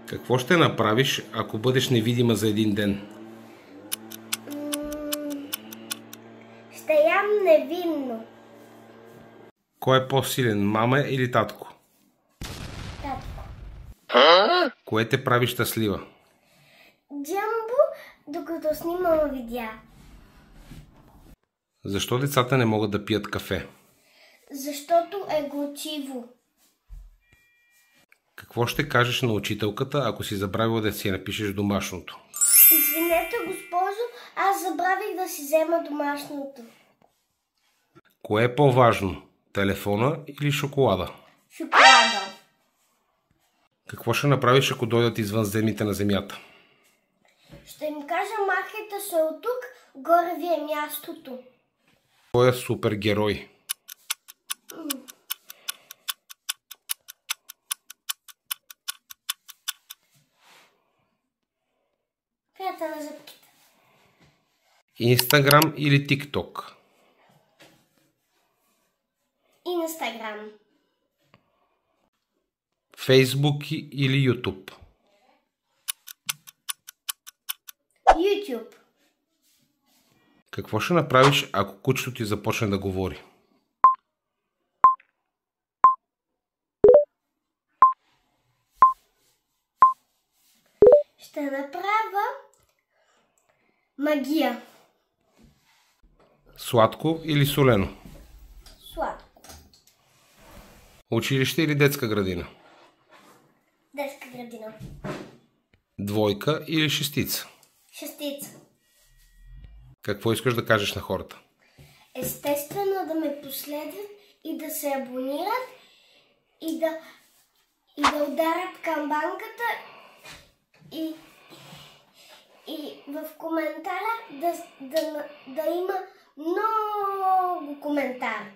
Какво ще направиш, ако бъдеш невидима за един ден? Ще ям невинно. Кой е по-силен, мама или татко? Татко. Кое те прави щастлива? Джамбо, докато снимам видеа. Защо децата не могат да пият кафе? Защото е горчиво. Какво ще кажеш на учителката, ако си забравила да си напишеш домашното? Извинете, госпожо, аз забравих да си взема домашното. Кое е по-важно? Телефона или шоколада? Шоколада. Какво ще направиш, ако дойдат извънземните на Земята? Ще им кажа, махайте се от тук, горе ви е мястото. Кой е супергерой? Крата на зъбките. Инстаграм или ТикТок? Инстаграм. Фейсбук или Ютуб? Ютуб. Какво ще направиш, ако кучето ти започне да говори? Ще направя магия. Сладко или солено? Сладко. Училище или детска градина? Детска градина. Двойка или шестица? Шестица. Какво искаш да кажеш на хората? Естествено да ме последват и да се абонират и да ударят камбанката и в коментара да има много коментар.